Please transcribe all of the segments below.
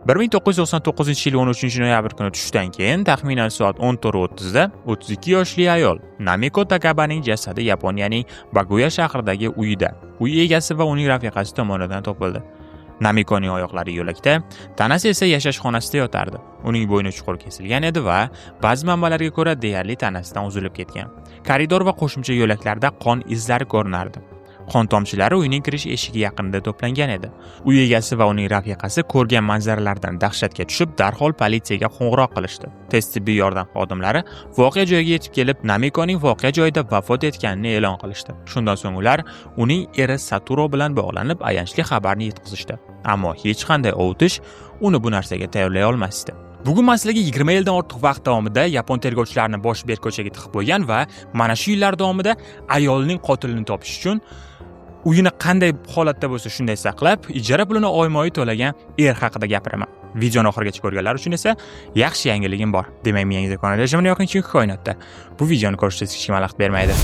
1999-yil 13-noyabr kuni tushdan keyin taxminan soat 14:30 da 32 yoshli ayol Namiko Takabaning jasadi Yaponiyaning Baguya shahridagi uyida uy egasi va uning rafiqasi tomonidan topildi. Namikoning oyoqlari yo'lakda, tanasi esa yashash xonasida yotardi. Uning bo'yni chuqur kesilgan edi va ba'zi manbalarga ko'ra deyarli tanasidan uzilib ketgan. Koridor va qo'shimcha yo'laklarda qon izlari ko'rinardi. Qon tomchilari uyning kirish eshigi yaqinida to'plangan edi. Uy egasi va uning rafiqasi ko'rgan manzaralardan dahshatga tushib, darhol politsiyaga qo'ng'iroq qilishdi. Tez tibbiy yordam xodimlari voqea joyiga yetib kelib, Namikoning voqea joyida vafot etganini e'lon qilishdi. Shundan so'ng ular uning eri Saturo bilan bog'lanib, ayanchli xabarni yetkazishdi. Ammo hech qanday ovutish uni bu narsaga tayyorlay olmasdi. Bugun maslaga 20 yildan ortiq vaqt davomida yapon tergovchilarini bosh berkochaga tiqib qo'ygan va mana shu yillar davomida ayolning qotilini topish uchun uyini qanday holatda bo'lsa shunday saqlab, ijara pulini oyma-oy to'lagan er haqida gapiraman. Videoni oxirigacha ko'rganlar uchun esa yaxshi yangiligim bor. Demak, menga kanalga yoqinchi koinotda bu videoni ko'rishga hech kim xalaqit bermaydi.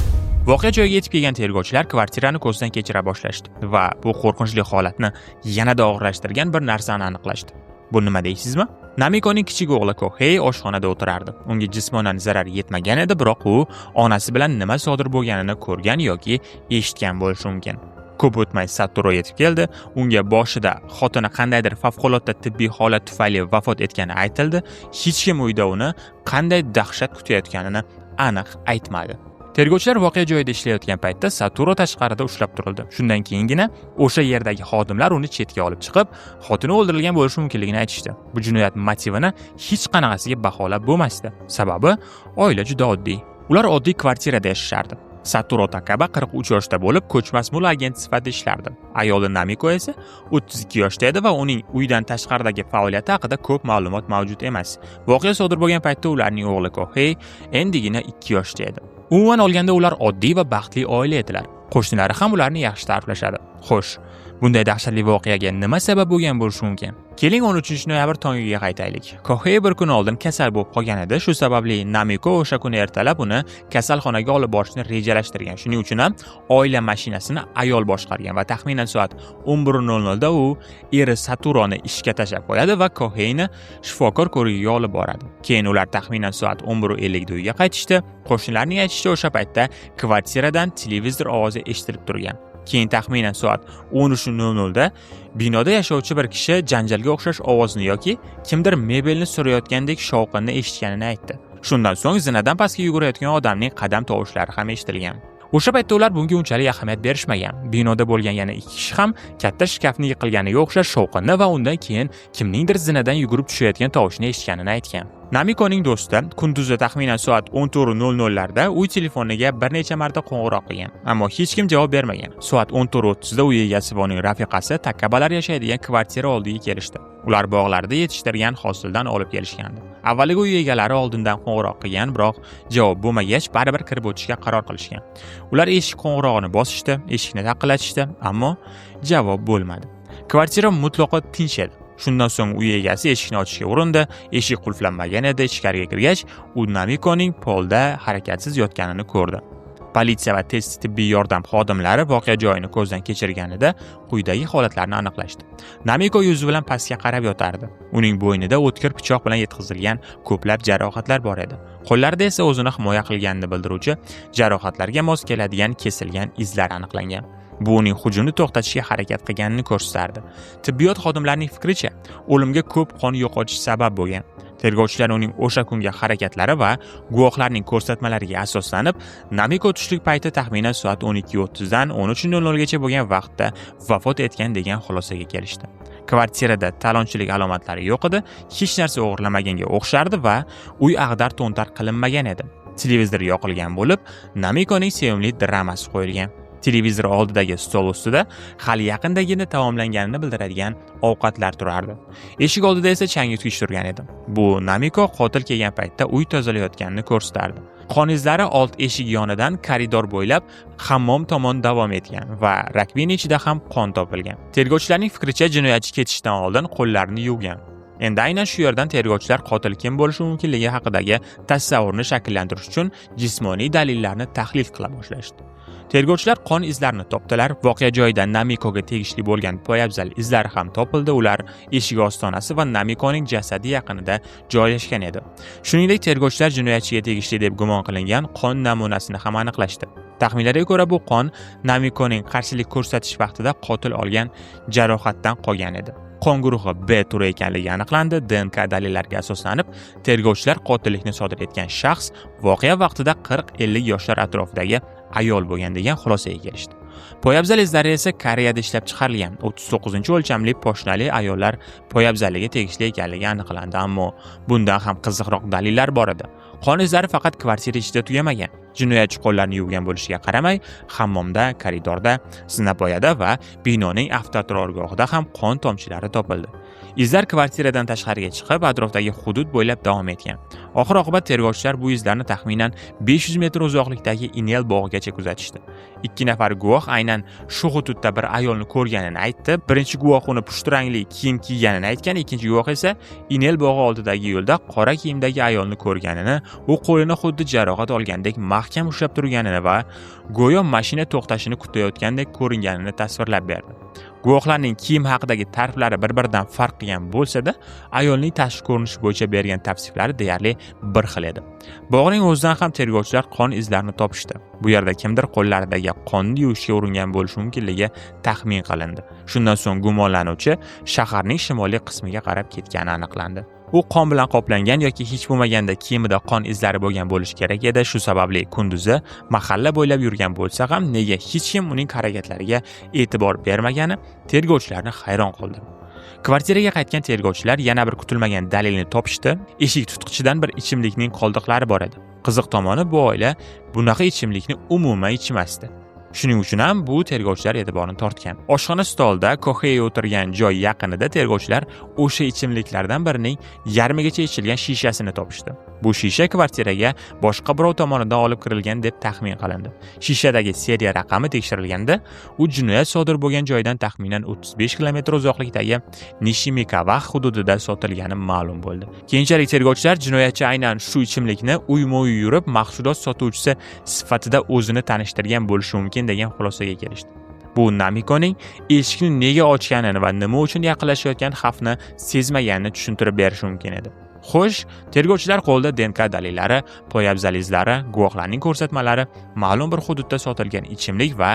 Voqea joyiga yetib kelgan tergovchilar kvartirani ko'zdan kechira boshlashdi va bu qo'rqinchli holatni yanada og'irlashtirgan bir narsani aniqlashdi. Bu nima deysizmi? Namikoning kichik o'g'li Kohei oshxonada o'tirardi. Unga jismonan zarar yetmagan edi, biroq u onasi bilan nima sodir bo'lganini ko'rgan yoki eshitgan bo'lishi mumkin. Ko'p o'tmay Saturo yetib keldi. Unga boshida xotini qandaydir favqulodda tibbiy holat tufayli vafot etgani aytildi. Hech kim uyda uni qanday dahshat kutayotganini aniq aytmadi. Tergovchilar voqea joyida ishlayotgan paytda Saturo tashqarida ushlab turildi. Shundan keyingina o'sha yerdagi xodimlar uni chetga olib chiqib, xotini o'ldirilgan bo'lishi mumkinligini aytishdi. Bu jinoyat motivini hech qanaqasiga baholab bo'lmasdi. Sababi oila juda oddiy. Ular oddiy kvartirada yashashardi. Saturo Takaba 43 yoshda bo'lib, ko'chmas mul agent sifatida ishlardi. Ayoli Namiko esa 32 yoshda edi va uning uydan tashqaridagi faoliyati haqida ko'p ma'lumot mavjud emas. Voqea sodir bo'lgan paytda ularning o'g'li Kohei endigina 2 yoshda edi. Umuman olganda ular oddiy va baxtli oila edilar. Qo'shnilari ham ularni yaxshi ta'riflashadi. Xo'sh, bunday dahshatli voqeaga nima sabab bo'lgan bo'lishi mumkin? Keling 13-noyabr tongiga qaytaylik. Kohei bir kun oldin kasal bo'lib qolgan edi. Shu sababli Namiko o'sha kuni ertalab uni kasalxonaga olib borishni rejalashtirgan. Shuning uchun ham oila mashinasini ayol boshqargan va taxminan soat 11:00 da u eri Saturoni ishga tashlab qo'yadi va Koheyni shifokor ko'rigiga olib boradi. Keyin ular taxminan soat 11:50 da uyga qaytishdi. Qo'shnilarning aytishicha, o'sha paytda kvartiradan televizor ovozi eshitilib turgan. Keyin taxminan soat 13:00 da binoda yashovchi bir kishi janjalga o'xshash ovozni yoki kimdir mebelni surayotgandek shovqinni eshitganini aytdi. Shundan so'ng zinadan pastga yugurayotgan odamning qadam tovushlari ham eshitilgan. O'sha paytda ular bunga unchalik ahamiyat berishmagan. Binoda bo'lgan yana 2 kishi ham katta shkafni yiqilganiga o'xshash shovqinni va undan keyin kimningdir zinadan yugurib tushayotgan tovushni eshitganini aytgan. Namikoning do'sti kunduzda taxminan soat 14:00 larda uy telefoniga bir necha marta qo'ng'iroq qilgan, ammo hech kim javob bermagan. Soat 14:30 da uy egasi va uning rafiqasi Takabalar yashaydigan kvartira oldiga kelishdi. Ular bog'larda yetishtirgan hosildan olib kelishgandi. Avvaliga uy egalari oldindan qo'ng'iroq qilgan, biroq javob bo'lmagach, baribir kirib o'tishga qaror qilishgan. Ular eshik qo'ng'irog'ini bosishdi, eshikni taqillatishdi, ammo javob bo'lmadi. Kvartira mutlaqo tinch edi. Shundan so'ng uy egasi eshikni ochishga urindi. Eshik qulflanmagan edi. Ichkariga kirgach, u Namikoning polda harakatsiz yotganini ko'rdi. Politsiya va tez tibbiy yordam xodimlari voqea joyini ko'zdan kechirganida quyidagi holatlarni aniqlashdi. Namiko yuzi bilan pastga qarab yotardi. Uning bo'ynida o'tkir pichoq bilan yetkazilgan ko'plab jarohatlar bor edi. Qo'llarida esa o'zini himoya qilganini bildiruvchi jarohatlarga mos keladigan kesilgan izlar aniqlangan. Bu uning hujumni to'xtatishga harakat qilganini ko'rsatadi. Tibbiyot xodimlarining fikricha, o'limga ko'p qon yo'qotish sabab bo'lgan. Tergovchilar uning o'sha kungi harakatlari va guvohlarning ko'rsatmalariga asoslanib, Namiko tushlik payti taxminan soat 12:30 dan 13:00 gacha bo'lgan vaqtda vafot etgan degan xulosaga kelishdi. Kvartirada talonchilik alomatlari yo'q edi, hech narsa o'g'irlamaganga o'xshardi va uy ag'dar-to'ntar qilinmagan edi. Televizor yoqilgan bo'lib, Namikoning sevimli dramasi qo'yilgan. Televizor oldidagi stol ustida hali yaqindagina taomlanganini bildiradigan ovqatlar turardi. Eshik oldida esa changyutgich turgan edi. Bu Namiko qotil kelgan paytda uy tozalayotganini ko'rsatardi. Qon izlari old eshik yonidan koridor bo'ylab hammom tomon davom etgan va rakvin ichida ham qon topilgan. Tergovchilarning fikricha, jinoyatchi ketishdan oldin qo'llarini yuvgan. Endi aynan shu yerdan tergovchilar qotil kim bo'lishi mumkinligi haqidagi tasavvurni shakllantirish uchun jismoniy dalillarni tahlil qila boshlashdi. Tergovchilar qon izlarini topdilar. Voqea joyida Namikoga tegishli bo'lgan poyabzal izlari ham topildi. Ular eshik ostonasi va Namikoning jasadi yaqinida joylashgan edi. Shuningdek, tergovchilar jinoyatchiga tegishli deb gumon qilingan qon namunasini ham aniqlashdi. Taxminlarga ko'ra, bu qon Namikoning qarshilik ko'rsatish vaqtida qotil olgan jarohatdan qolgan edi. Qon guruhi B turi ekanligi aniqlandi. DNK dalillariga asoslanib, tergovchilar qotillikni sodir etgan shaxs voqea vaqtida 40-50 yoshlar atrofidagi ayol bo'lgan degan xulosaga kelishdi. Poyabzal izlari esa Koreyada ishlab chiqarilgan 39-o'lchamli poshnali ayollar poyabzaliga tegishli ekanligi aniqlandi, ammo bundan ham qiziqroq dalillar bor edi. Qon izlari faqat kvartira ichida tugamagan. Jinoyatchi qo'llarni yuvgan bo'lishiga qaramay, hammomda, koridorda, zinapoyada va binoning avtoturargohida ham qon tomchilari topildi. Izlar kvartiradan tashqariga chiqib, atrofdagi hudud bo'ylab davom etgan. Oxir-oqibat tergovchilar bu izlarni taxminan 500 metr uzoqlikdagi Inel bog'igacha kuzatishdi. 2 nafar guvoh aynan shu hududda bir ayolni ko'rganini aytdi. Birinchi guvoh uni pushti rangli kiyim kiyganini aytgan, ikkinchi guvoh esa Inel bog'i oldidagi yo'lda qora kiyimdagi ayolni ko'rganini, u qo'lini xuddi jarohat olgandek mahkam ushlab turganini va go'yo mashina to'xtashini kutayotgandek ko'ringanini tasvirlab berdi. Guvohlarning kiyim haqidagi ta'riflari bir-biridan farq qilgan bo'lsa-da, ayolning tashqi ko'rinishi bo'yicha bergan tavsiflari deyarli bir xil edi. Bog'ning o'zidan ham tergovchilar qon izlarini topishdi. Bu yerda kimdir qo'llaridagi qonni yuvishga uringan bo'lishi mumkinligi taxmin qilindi. Shundan so'ng gumonlanuvchi shaharning shimoliy qismiga qarab ketgani aniqlandi. U qon bilan qoplangan yoki hech bo'lmaganda kiyimida qon izlari bo'lgan bo'lishi kerak edi. Shu sababli kunduzi mahalla bo'ylab yurgan bo'lsa ham nega hech kim uning harakatlariga e'tibor bermagani tergovchilarni hayron qoldirdi. Kvartiraga qaytgan tergovchilar yana bir kutilmagan dalilni topishdi. Eshik tutqichidan bir ichimlikning qoldiqlari bor edi. Qiziq tomoni, bu oila bunaqa ichimlikni umuman ichmasdi. Shuning uchun ham bu tergovchilar e'tiborini tortgan. Oshxona stolida Kohey o'tirgan joy yaqinida tergovchilar o'sha ichimliklardan birining yarmigacha ichilgan shishasini topishdi. Bu shisha kvartiraga boshqa birov tomonidan olib kirilgan deb taxmin qilindi. Shishadagi seriya raqami tekshirilganda, u jinoyat sodir bo'lgan joydan taxminan 35 kilometr uzoqlikdagi Nishimikawa hududida sotilgani ma'lum bo'ldi. Keyinchalik tergovchilar jinoyatchi aynan shu ichimlikni uy-mo'y yurib mahsulot sotuvchisi sifatida o'zini tanishtirgan bo'lishi mumkin degan xulosaga kelishdi. Bu Namikoning eshikni nega ochganini va nima uchun yaqinlashayotgan xavfni sezmaganini tushuntirib berishi mumkin edi. Xo'sh, tergovchilar qo'lida DNK dalillari, poyabzal izlari, guvohlarning ko'rsatmalari, ma'lum bir hududda sotilgan ichimlik va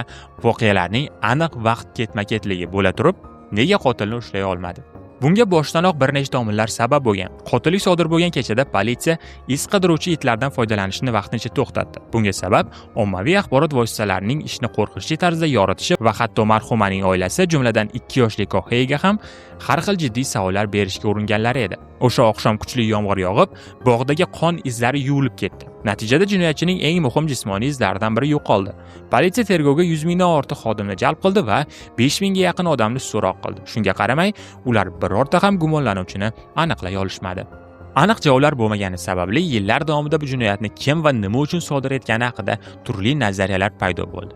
voqealarning aniq vaqt ketma-ketligi bo'la turib, nega qotilni ushlay olmadi? Bunga boshdanoq bir nechta omillar sabab bo'lgan. Qotillik sodir bo'lgan kechada politsiya iz qidiruvchi itlardan foydalanishni vaqtincha to'xtatdi. Bunga sabab ommaviy axborot vositalarining ishni qo'rqinchli tarzda yoritishi va hatto marhumaning oilasi, jumladan 2 yoshli Koheyga ham har xil jiddiy savollar berishga uringanlari edi. O'sha oqshom kuchli yomg'ir yog'ib, bog'dagi qon izlari yuvilib ketdi. Natijada jinoyatchining eng muhim jismoniy izlaridan biri yo'qoldi. Politsiya tergovga 100 mingdan ortiq xodimni jalb qildi va 5000 ga yaqin odamni so'roq qildi. Shunga qaramay, ular birorta ham gumonlanuvchini aniqlay olishmadi. Aniq javoblar bo'lmagani sababli yillar davomida bu jinoyatni kim va nima uchun sodir etgani haqida turli nazariyalar paydo bo'ldi.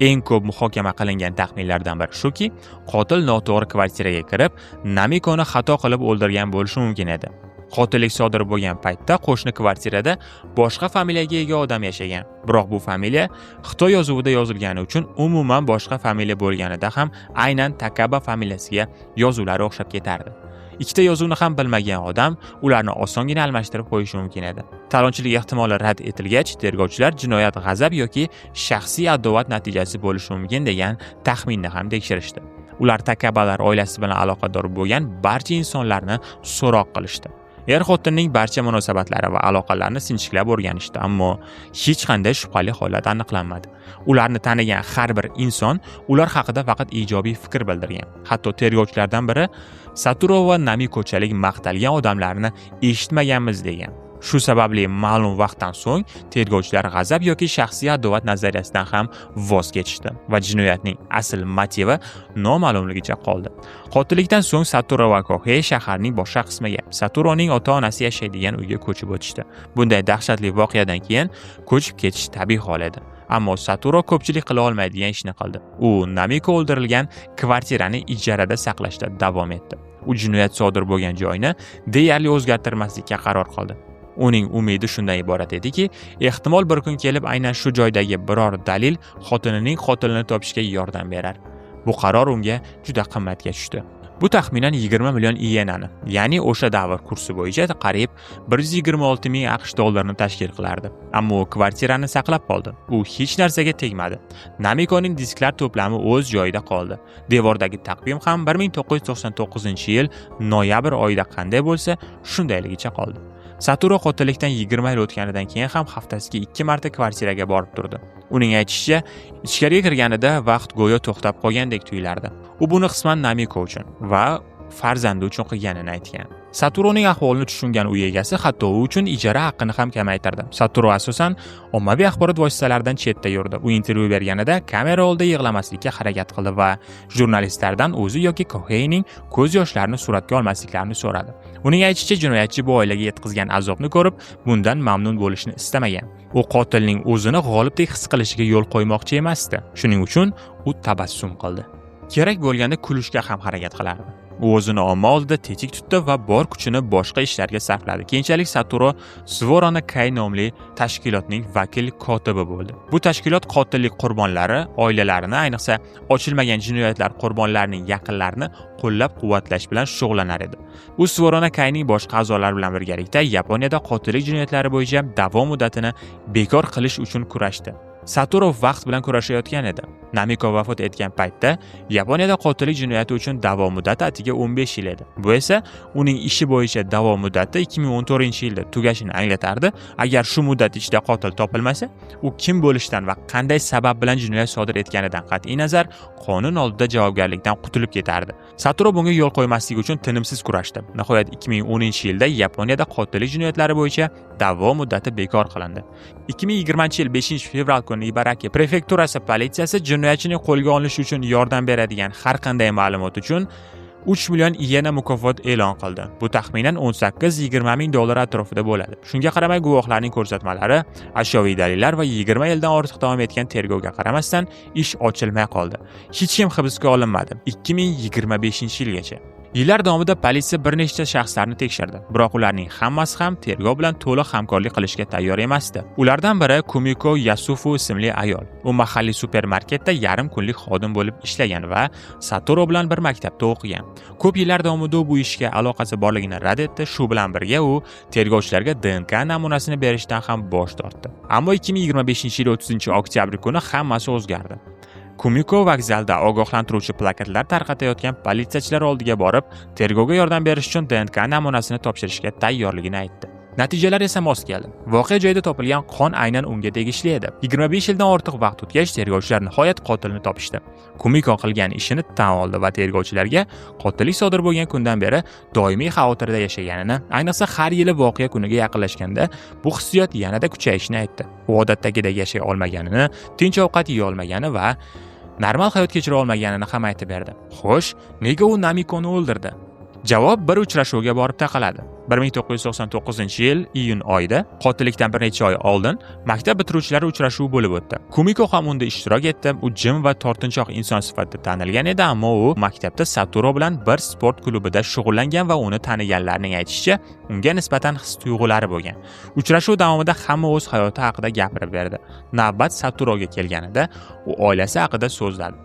Eng ko'p muhokama qilingan taxminlardan biri shuki, qotil noto'g'ri kvartiraga kirib, Namikoni xato qilib o'ldirgan bo'lishi mumkin edi. Qotillik sodir bo'lgan paytda qo'shni kvartirada boshqa familiyaga ega odam yashagan. Biroq bu familiya Xitoy yozuvida yozilgani uchun umuman boshqa familiya bo'lganida ham aynan Takaba familiyasiga yozuvlari o'xshab ketardi. Ikkita yozuvni ham bilmagan odam ularni osongina almashtirib qo'yishi mumkin edi. Talonchilik ehtimoli rad etilgach, tergovchilar jinoyat g'azab yoki shaxsiy adovat natijasi bo'lishi mumkin degan taxminni ham tekshirishdi. Ular Takabalar oilasi bilan aloqador bo'lgan barcha insonlarni so'roq qilishdi. Er-xotinning barcha munosabatlari va aloqalarini sinchiklab o'rganishdi, ammo hech qanday shubhali holat aniqlanmadi. Ularni tanigan har bir inson ular haqida faqat ijobiy fikr bildirgan. Hatto tergovchilardan biri Saturo va Namikochalik maqtalgan odamlarni eshitmaganmiz degan. Shu sababli ma'lum vaqtdan so'ng tergovchilar g'azab yoki shaxsiy adovat nazariyasidan ham voz kechishdi va jinoyatning asl motivi noma'lumligicha qoldi. Qotillikdan so'ng Saturo va Kohey shaharning boshqa qismiga, Saturoning ota-onasi yashaydigan uyga ko'chib o'tishdi. Bunday dahshatli voqeadan keyin ko'chib ketish tabiiy hol edi. Ammo Saturo ko'pchilik qila olmaydigan ishni qildi. U Namiko o'ldirilgan kvartirani ijarada saqlashda davom etdi. U jinoyat sodir bo'lgan joyni deyarli o'zgartirmaslikka qaror qildi. Uning umidi shundan iborat ediki, ehtimol bir kun kelib aynan shu joydagi biror dalil xotinining qotilini topishga yordam berar. Bu qaror unga juda qimmatga tushdi. Bu taxminan 20 million iyenani, ya'ni o'sha davr kursi bo'yicha qariyb 126 ming AQSh dollarini tashkil qilardi. Ammo u kvartirani saqlab qoldi. U hech narsaga tegmadi. Namikoning disklar to'plami o'z joyida qoldi. Devordagi taqvim ham 1999-yil noyabr oyida qanday bo'lsa, shundayligicha qoldi. Satoru qotillikdan 20 yil o'tganidan keyin ham haftasiga 2 marta kvartiraga borib turdi. Uning aytishicha, ichkariga kirganida vaqt go'yo to'xtab qolgandek tuyulardi. U buni qisman Namiko uchun va farzandi uchun qilganini aytgan. Satoruning ahvolini tushungan uy egasi hatto u uchun ijara haqqini ham kamaytirdi. Satoru asosan ommaviy axborot vositalaridan chetda yurdi. U intervyu berganida kamera oldida yig'lamaslikka harakat qildi va jurnalistlardan o'zi yoki Koheining ko'z yoshlarini suratga olmasliklarini so'radi. Uning aytishicha, jinoyatchi bu oilaga yetkazgan azobni ko'rib, bundan mamnun bo'lishni istamagan. U qotilning o'zini g'olibdek his qilishiga yo'l qo'ymoqchi emasdi. Shuning uchun u tabassum qildi. Kerak bo'lganda kulishga ham harakat qilardi. U o'zini omma oldida tetik tutdi va bor kuchini boshqa ishlarga sarfladi. Keyinchalik Satoru Svorona Kai nomli tashkilotning vakil kotibi bo'ldi. Bu tashkilot qotillik qurbonlari oilalarini, ayniqsa ochilmagan jinoyatlar qurbonlarining yaqinlarini qo'llab-quvvatlash bilan shug'ullanar edi. U Svorona Kaining boshqa a'zolari bilan birgalikda Yaponiyada qotillik jinoyatlari bo'yicha da'vo muddatini bekor qilish uchun kurashdi. Satoru vaqt bilan kurashayotgan edi. Namiko vafot etgan paytda Yaponiyada qotillik jinoyati uchun da'vo muddati atiga 15 yil edi. Bu esa uning ishi bo'yicha da'vo muddati 2014-yilda tugashini anglatardi. Agar shu muddat ichida qotil topilmasa, u kim bo'lishidan va qanday sabab bilan jinoyat sodir etganidan qat'iy nazar qonun oldida javobgarlikdan qutulib ketardi. Satoru bunga yo'l qo'ymaslik uchun tinimsiz kurashdi. Nihoyat 2010-yilda Yaponiyada qotillik jinoyatlari bo'yicha da'vo muddati bekor qilindi. 2020-yil 5-fevral kuni Ibaraki prefekturasi politsiyasi jinoyatchining qo'lga olinishi uchun yordam beradigan har qanday ma'lumot uchun 3 million iyena mukofot e'lon qildi. Bu taxminan 18-20 ming dollar atrofida bo'ladi. Shunga qaramay guvohlarning ko'rsatmalari, ashyoviy dalillar va 20 yildan ortiq davom etgan tergovga qaramasdan ish ochilmay qoldi. Hech kim hibsga olinmadi 2025-yilgacha. Yillar davomida politsiya bir nechta shaxslarni tekshirdi, biroq ularning hammasi ham tergov bilan to'liq hamkorlik qilishga tayyor emasdi. Ulardan biri Kumiko Yasufu ismli ayol. U mahalliy supermarketda yarim kunlik xodim bo'lib ishlagan va Satoru bilan bir maktabda o'qigan. Ko'p yillar davomida u bu ishga aloqasi borligini rad etdi. Shu bilan birga u tergovchilarga DNK namunasini berishdan ham bosh tortdi. Ammo 2025-yil 30-oktyabr kuni hammasi o'zgardi. Kumiko vokzalda ogohlantiruvchi plakatlar tarqatayotgan politsiyachilar oldiga borib, tergovga yordam berish uchun DNK namunasini topshirishga tayyorligini aytdi. Natijalar esa mos keldi. Voqea joyida topilgan qon aynan unga tegishli edi. 25 yildan ortiq vaqt o'tgach, tergovchilar nihoyat qotilni topishdi. Kumiko qilgan ishini tan oldi va tergovchilarga qotillik sodir bo'lgan kundan beri doimiy xavotirda yashaganini, ayniqsa har yili voqea kuniga yaqinlashganda bu hissiyot yanada kuchayishini aytdi. U odatdagidek yashay olmaganini, tinch ovqat yeya olmagani va normal hayot kechira olmaganini ham aytib berdi. Xo'sh, nega u Namikoni o'ldirdi? Javob bir uchrashuvga borib taqaladi. 1999-yil iyun oyida, qotillikdan bir necha oy oldin, maktab bitiruvchilari uchrashuvi bo'lib o'tdi. Kumiko ham unda ishtirok etdi. U jim va tortinchoq inson sifatida tanilgan edi, ammo u maktabda Satoru bilan bir sport klubida shug'ullangan va uni taniganlarning aytishicha, unga nisbatan his-tuyg'ulari bo'lgan. Uchrashuv davomida hamma o'z hayoti haqida gapirib berdi. Navbat Satoruga kelganida, u oilasi haqida so'zladi.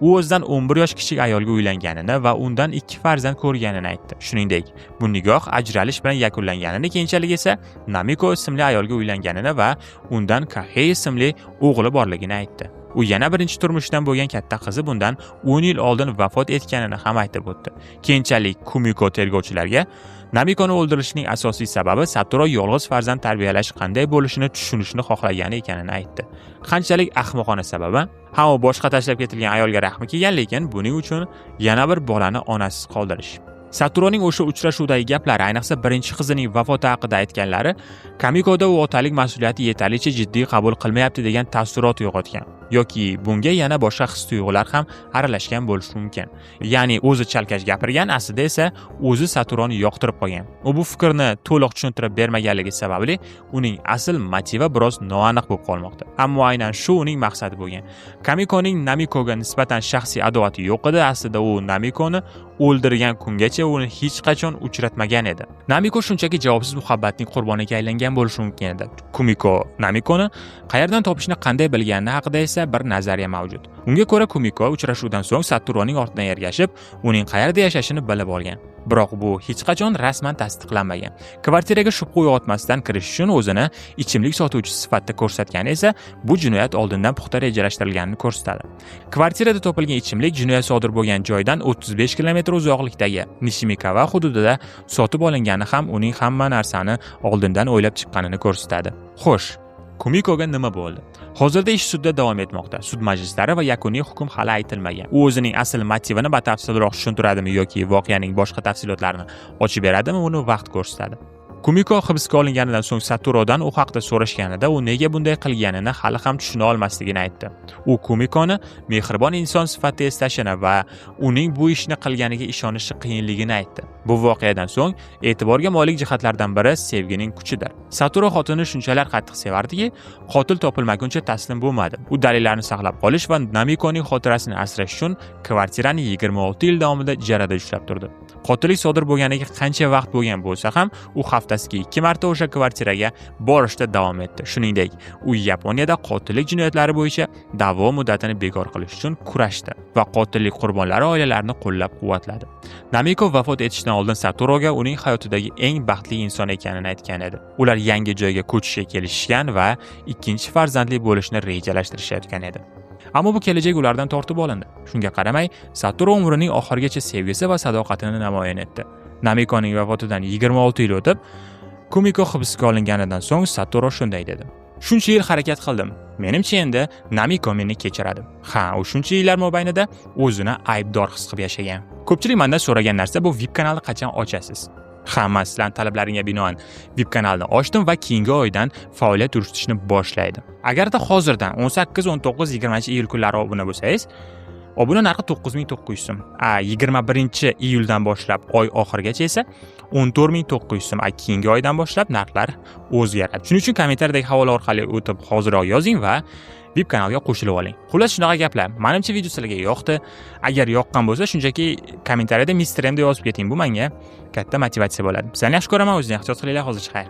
U o'zidan 11 yosh kichik ayolga uylanganini va undan 2 farzand ko'rganini aytdi. Shuningdek, bu nikoh ajralish bilan yakunlanganini, keyinchalik esa Namiko ismli ayolga uylanganini va undan Kohei ismli o'g'li borligini aytdi. U yana birinchi turmushdan bo'lgan katta qizi bundan 10 yil oldin vafot etganini ham aytib o'tdi. Keyinchalik Kumiko tergovchilarga Namikoni o'ldirishining asosiy sababi Satoru yolg'iz farzand tarbiyalash qanday bo'lishini tushunishni xohlagani ekanini aytdi. Qanchalik ahmoqona sababi? Ha, u boshqa tashlab ketilgan ayolga rahmi kelgan, lekin buning uchun yana bir bolani onasiz qoldirish. Satoruning o'sha uchrashuvdagi gaplari, ayniqsa birinchi qizining vafoti haqida aytganlari, Kamikoda u otalik mas'uliyati yetarlicha jiddiy qabul qilmayapti degan taassurot uyg'otgan. yoki bunga yana boshqa his-tuyg'ular ham aralashgan bo'lishi mumkin. Ya'ni o'zi chalkash gapirgan, aslida esa o'zi Saturoni yoqtirib qolgan. U bu fikrni to'liq tushuntirib bermaganligi sababli uning asl motivi biroz noaniq bo'lib qolmoqda. Ammo aynan shu uning maqsadi bo'lgan. Kamikoning Namikoga nisbatan shaxsiy adovati yo'q edi, aslida u Namikoni o'ldirgan kungacha uni hech qachon uchratmagan edi. Namiko shunchaki javobsiz muhabbatning qurboniga aylangan bo'lishi mumkin edi. Kumiko Namikoni qayerdan topishni qanday bilgani haqida esa bir nazariya mavjud. Unga ko'ra Kumiko uchrashuvdan so'ng Saturoning ortidan ergashib, uning qayerda yashashini bilib olgan. Biroq bu hech qachon rasman tasdiqlanmagan. Kvartiraga shubha uyg'otmasdan kirish uchun o'zini ichimlik sotuvchisi sifatida ko'rsatgani esa bu jinoyat oldindan puxta rejalashtirilganini ko'rsatadi. Kvartirada topilgan ichimlik jinoyat sodir bo'lgan joydan 35 kilometr uzoqlikdagi Nishimikawa hududida sotib olingani ham uning hamma narsani oldindan o'ylab chiqqanini ko'rsatadi. Xo'sh, Kumikoga nima bo'ldi? Hozirda ish sudda davom etmoqda. Sud majlislari va yakuniy hukm hali aytilmagan. U o'zining asl motivini batafsilroq tushuntiradimi yoki voqeaning boshqa tafsilotlarini ochib beradimi, uni vaqt ko'rsatadi. Kumiko hibsga olinganidan so'ng Saturodan u haqda so'rashganida u nega bunday qilganini hali ham tushuna olmasligini aytdi. U Kumikoni mehribon inson sifatida eslashini va uning bu ishni qilganiga ishonishi qiyinligini aytdi. Bu voqeadan so'ng e'tiborga molik jihatlardan biri sevgining kuchidir. Saturo xotini shunchalar qattiq sevardiki, qotil topilmaguncha taslim bo'lmadi. U dalillarni saqlab qolish va Namikoning xotirasini asrash uchun kvartirani 26 yil davomida ijarada ushlab turdi. Qotillik sodir bo'lganiga qancha vaqt bo'lgan bo'lsa ham, u haftasiga 2 marta o'sha kvartiraga borishda davom etdi. Shuningdek, u Yaponiyada qotillik jinoyatlari bo'yicha da'vo muddatini bekor qilish uchun kurashdi va qotillik qurbonlari oilalarini qo'llab-quvvatladi. Namiko vafot etishdan oldin Saturoga uning hayotidagi eng baxtli inson ekanini aytgan edi. Ular yangi joyga ko'chishga kelishgan va ikkinchi farzandli bo'lishni rejalashtirishayotgan edi. Ammo bu kelajak ulardan tortib olindi. Shunga qaramay, Saturo umrining oxirigacha sevgisi va sadoqatini namoyon etdi. Namikoning vafotidan 26 yil o'tib, Kumiko hibsga olinganidan so'ng Saturo shunday dedi: "Shuncha yil harakat qildim. Menimcha endi Namiko meni kechiradi." Ha, u shuncha yillar mobaynida o'zini aybdor his qilib yashagan. Ko'pchilik mendan so'ragan narsa bu VIP kanalni qachon ochasiz? Hamma sizlarning talablaringga binoan VIP kanalni ochdim va keyingi oydan faoliyat yuritishni boshlaydi. Agarda hozirdan 18, 19, 20 iyul kunlari obuna bo'lsangiz, obuna narxi 9900 so'm. 21 iyuldan boshlab oy oxirigacha esa 14900 so'm. Keyingi oydan boshlab narxlar o'zgaradi. Shuning uchun kommentariyadagi havola orqali o'tib hozirroq yozing va VIP kanalga qo'shilib oling. Xullas shunaqa gaplar. Menimcha video sizlarga yoqdi. Agar yoqqan bo'lsa, shunchaki kommentariyada Mr. M deb yozib keting. Bu menga katta motivatsiya bo'ladi. Sizlarni yaxshi ko'raman, o'zingizni ehtiyot qilinglar. Hozircha xayr.